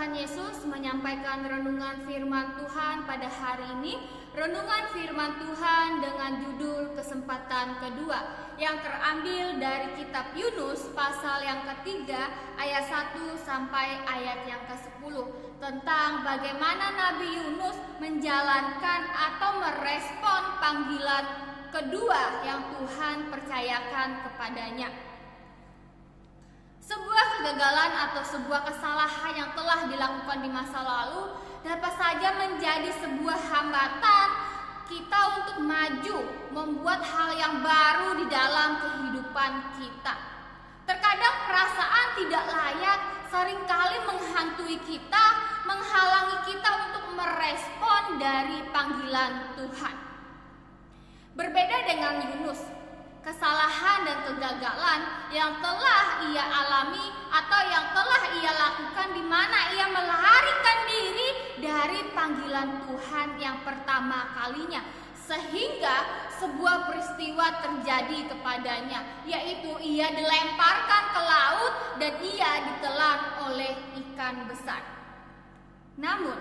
Tuhan Yesus menyampaikan renungan firman Tuhan pada hari ini. Renungan firman Tuhan dengan judul kesempatan kedua yang terambil dari kitab Yunus pasal yang ketiga ayat 1 sampai ayat yang ke-10 tentang bagaimana Nabi Yunus menjalankan atau merespon panggilan kedua yang Tuhan percayakan kepadanya. Sebuah kegagalan atau sebuah kesalahan yang telah dilakukan di masa lalu dapat saja menjadi sebuah hambatan kita untuk maju, membuat hal yang baru di dalam kehidupan kita. Terkadang perasaan tidak layak seringkali menghantui kita, menghalangi kita untuk merespon dari panggilan Tuhan. Berbeda dengan Yunus, kesalahan dan kegagalan yang telah ia alami atau yang telah ia lakukan di mana ia melarikan diri dari panggilan Tuhan yang pertama kalinya, sehingga sebuah peristiwa terjadi kepadanya, yaitu ia dilemparkan ke laut dan ia ditelan oleh ikan besar. Namun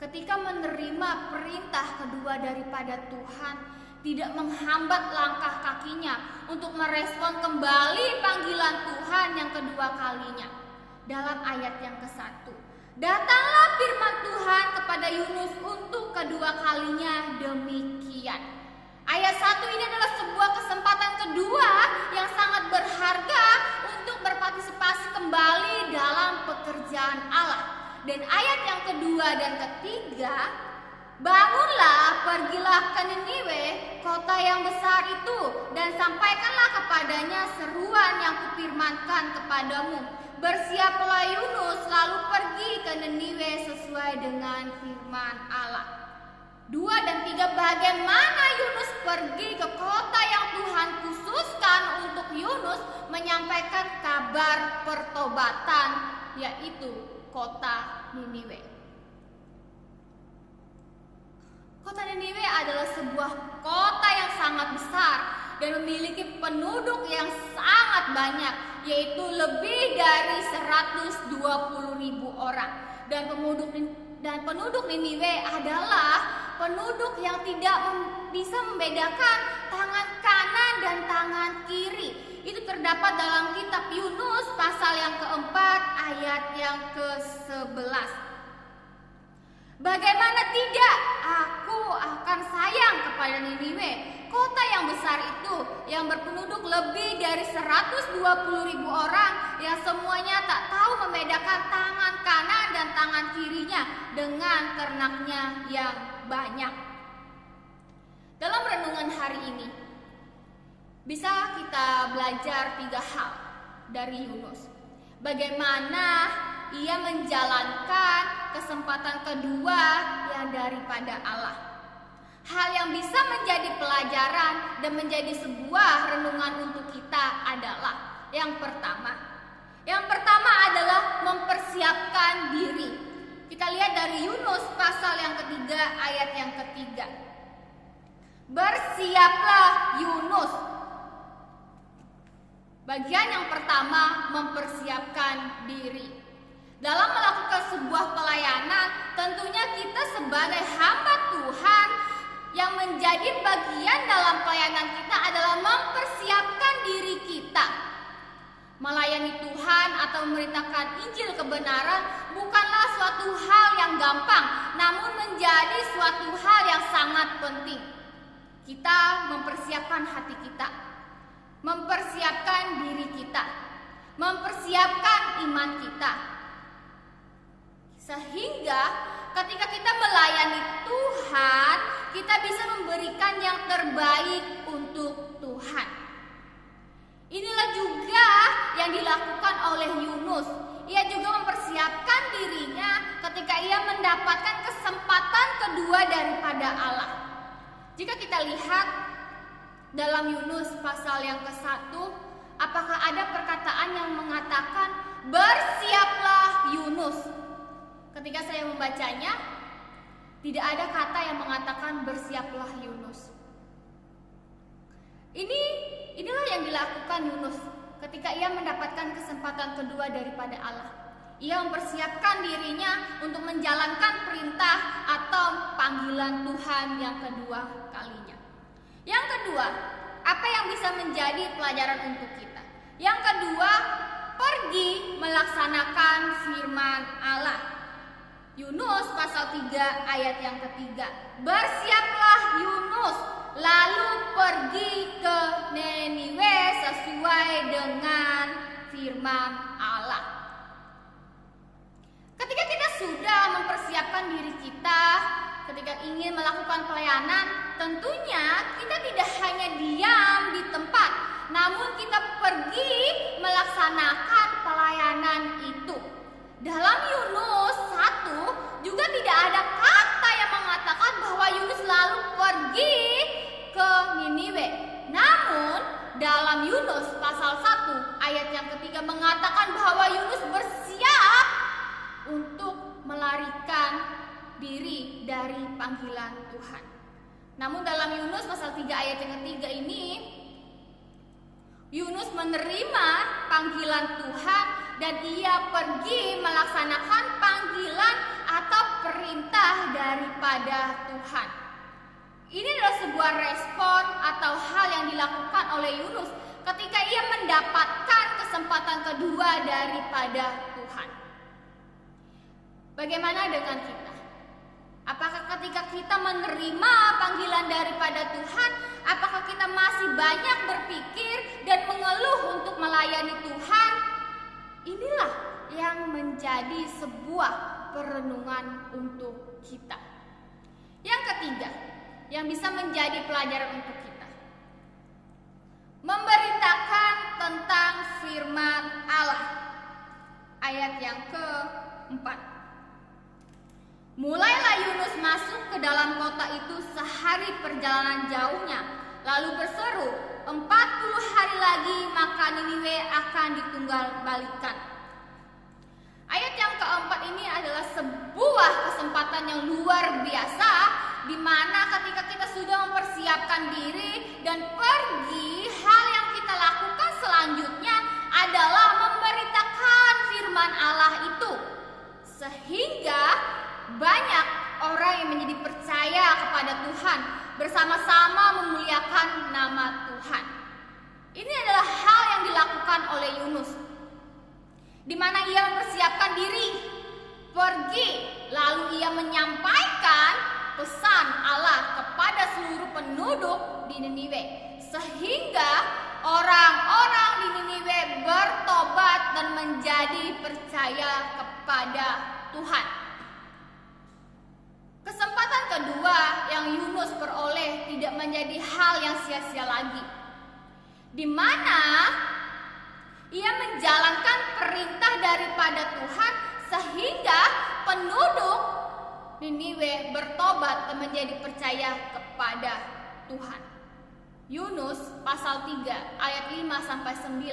ketika menerima perintah kedua daripada Tuhan, tidak menghambat langkah kakinya untuk merespon kembali panggilan Tuhan yang kedua kalinya. Dalam ayat yang ke-1, datanglah firman Tuhan kepada Yunus untuk kedua kalinya demikian. Ayat 1 ini adalah sebuah kesempatan kedua yang sangat berharga untuk berpartisipasi kembali dalam pekerjaan Allah. Dan ayat yang kedua dan ketiga, bangunlah, pergilah ke Niniwe, kota yang besar itu, dan sampaikanlah kepadanya seruan yang kupirmankan kepadamu. Bersiaplah Yunus lalu pergi ke Niniwe sesuai dengan firman Allah. 2 dan 3, bagaimana Yunus pergi ke kota yang Tuhan khususkan untuk Yunus menyampaikan kabar pertobatan, yaitu kota Niniwe. Kota Niniwe adalah sebuah kota yang sangat besar dan memiliki penduduk yang sangat banyak, yaitu lebih dari 120.000 orang. Dan penduduk Niniwe adalah penduduk yang tidak bisa membedakan tangan kanan dan tangan kiri. Itu terdapat dalam kitab Yunus pasal yang keempat ayat yang ke-11. Bagaimana tidak, aku akan sayang kepada Niniwe, kota yang besar itu, yang berpenduduk lebih dari 120.000 orang, yang semuanya tak tahu membedakan tangan kanan dan tangan kirinya dengan ternaknya yang banyak. Dalam renungan hari ini, bisa kita belajar 3 hal dari Yunus. Bagaimana ia menjalankan kesempatan kedua yang daripada Allah. Hal yang bisa menjadi pelajaran dan menjadi sebuah renungan untuk kita adalah yang pertama adalah mempersiapkan diri. Kita lihat dari Yunus pasal yang ketiga ayat yang ketiga. Bersiaplah Yunus. Bagian yang pertama, mempersiapkan diri. Dalam melakukan sebuah pelayanan, tentunya kita sebagai hamba Tuhan yang menjadi bagian dalam pelayanan kita adalah mempersiapkan diri kita. Melayani Tuhan atau memberitakan Injil kebenaran bukanlah suatu hal yang gampang, namun menjadi suatu hal yang sangat penting. Kita mempersiapkan hati kita, mempersiapkan diri kita, mempersiapkan iman kita, sehingga ketika kita melayani Tuhan, kita bisa memberikan yang terbaik untuk Tuhan. Inilah juga yang dilakukan oleh Yunus. Ia juga mempersiapkan dirinya ketika ia mendapatkan kesempatan kedua daripada Allah. Jika kita lihat dalam Yunus pasal yang ke-1, apakah ada perkataan yang mengatakan bersiaplah Yunus? Ketika saya membacanya, tidak ada kata yang mengatakan bersiaplah Yunus. Inilah yang dilakukan Yunus ketika ia mendapatkan kesempatan kedua daripada Allah. Ia mempersiapkan dirinya untuk menjalankan perintah atau panggilan Tuhan yang kedua kalinya. Yang kedua, apa yang bisa menjadi pelajaran untuk kita? Yang kedua, pergi melaksanakan firman Allah. Yunus pasal 3 ayat yang ketiga. Bersiaplah Yunus, lalu pergi ke Niniwe sesuai dengan firman Allah. Ketika kita sudah mempersiapkan diri kita, ketika ingin melakukan pelayanan, tentunya kita tidak hanya diam di tempat, namun kita pergi melaksanakan pelayanan itu. Dalam Yunus 1 juga tidak ada kata yang mengatakan bahwa Yunus lalu pergi ke Niniwe. Namun dalam Yunus pasal 1 ayat yang ketiga mengatakan bahwa Yunus bersiap untuk melarikan diri dari panggilan Tuhan. Namun dalam Yunus pasal 3 ayat yang ketiga ini, Yunus menerima panggilan Tuhan dan ia pergi melaksanakan panggilan atau perintah daripada Tuhan. Ini adalah sebuah respon atau hal yang dilakukan oleh Yunus ketika ia mendapatkan kesempatan kedua daripada Tuhan. Bagaimana dengan kita? Apakah ketika kita menerima panggilan daripada Tuhan, apakah kita masih banyak berpikir dan mengeluh untuk melayani Tuhan? Inilah yang menjadi sebuah perenungan untuk kita. Yang ketiga, yang bisa menjadi pelajaran untuk kita, memberitakan tentang firman Allah. Ayat yang keempat. Mulailah Yunus masuk ke dalam kota itu sehari perjalanan jauhnya, lalu berseru, 40 hari lagi maka Niniwe akan ditunggal-balikan. Ayat yang keempat ini adalah sebuah kesempatan yang luar biasa, di mana ketika kita sudah mempersiapkan diri dan pergi, hal yang kita lakukan selanjutnya adalah memberitakan firman Allah itu, sehingga banyak orang yang menjadi percaya kepada Tuhan, bersama-sama memuliakan nama Tuhan. Ini adalah hal yang dilakukan oleh Yunus, di mana ia mempersiapkan diri, pergi, lalu ia menyampaikan pesan Allah kepada seluruh penduduk di Niniwe, sehingga orang-orang di Niniwe bertobat dan menjadi percaya kepada Tuhan. Kesempatan kedua yang Yunus peroleh tidak menjadi hal yang sia-sia lagi, di mana ia menjalankan perintah daripada Tuhan sehingga penduduk Niniwe bertobat dan menjadi percaya kepada Tuhan. Yunus pasal 3 ayat 5 sampai 9.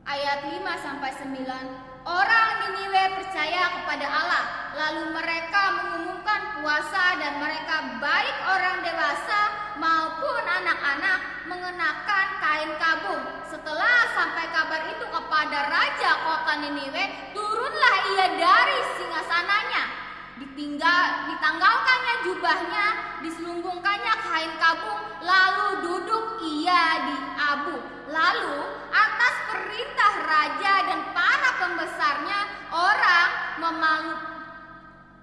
Ayat 5 sampai 9. Orang Niniwe percaya kepada Allah, lalu mereka mengumumkan puasa dan mereka baik orang dewasa maupun anak-anak mengenakan kain kabung. Setelah sampai kabar itu kepada raja kota Niniwe, turunlah ia dari singgasananya, ditanggalkannya jubahnya, diselubungkannya kain kabung, lalu duduk ia di abu. Lalu atas perintah raja dan para pembesarnya, orang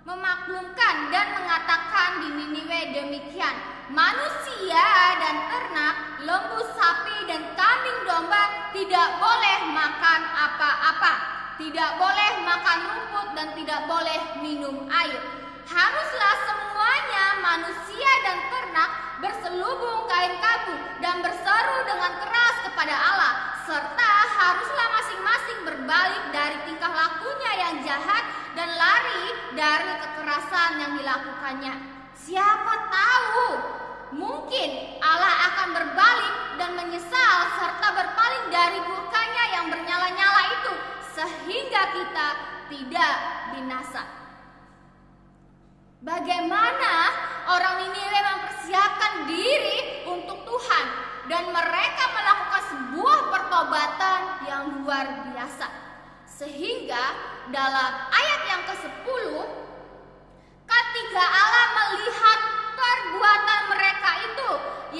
memaklumkan dan mengatakan di Niniwe demikian, manusia dan ternak, lembu, sapi dan kambing domba tidak boleh makan apa-apa, tidak boleh makan rumput dan tidak boleh minum air. Haruslah semuanya manusia dan ternak berselubung kain kabung dan berseru dengan keras kepada Allah, serta haruslah masing-masing berbalik dari tingkah lakunya yang jahat dan lari dari kekerasan yang dilakukannya. Siapa tahu, mungkin Allah akan berbalik dan menyesal serta berpaling dari murkanya yang bernyala-nyala itu, sehingga kita tidak binasa. Bagaimana orang Niniwe mempersiapkan diri untuk Tuhan dan mereka melakukan sebuah pertobatan yang luar biasa, Sehingga dalam ayat yang ke-10, ketika Allah melihat perbuatan mereka itu,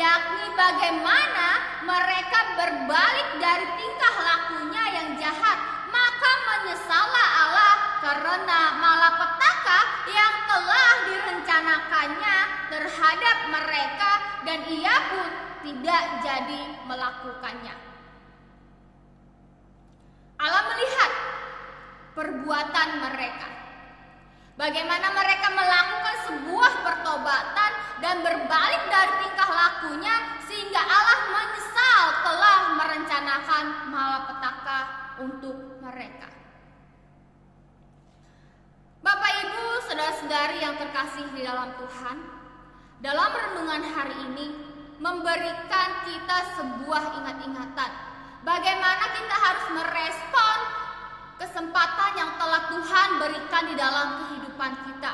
yakni bagaimana mereka berbalik dari tingkah lakunya yang jahat, maka menyesallah Allah karena malapetaka yang telah direncanakannya terhadap mereka, dan ia pun tidak jadi melakukannya. Allah melihat perbuatan mereka, bagaimana mereka melakukan sebuah pertobatan dan berbalik dari tingkah lakunya, sehingga Allah menyesal telah merencanakan malapetaka untuk mereka. Bapak, Ibu, saudara-saudari yang terkasih di dalam Tuhan, dalam renungan hari ini memberikan kita sebuah ingat-ingatan bagaimana kita harus merespon kesempatan yang telah Tuhan berikan di dalam kehidupan kita.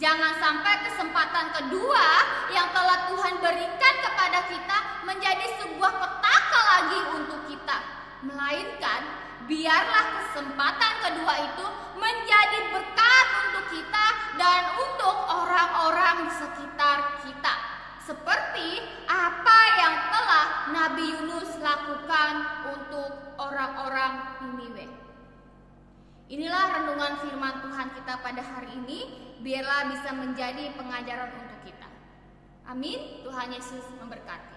Jangan sampai kesempatan kedua yang telah Tuhan berikan kepada kita menjadi sebuah petaka lagi untuk kita, melainkan biarlah kesempatan kedua itu menjadi berkat untuk kita dan untuk orang-orang di sekitar kita, seperti apa yang telah Nabi Yunus lakukan untuk orang-orang Niniwe. Inilah renungan firman Tuhan kita pada hari ini, biarlah bisa menjadi pengajaran untuk kita. Amin. Tuhan Yesus memberkati.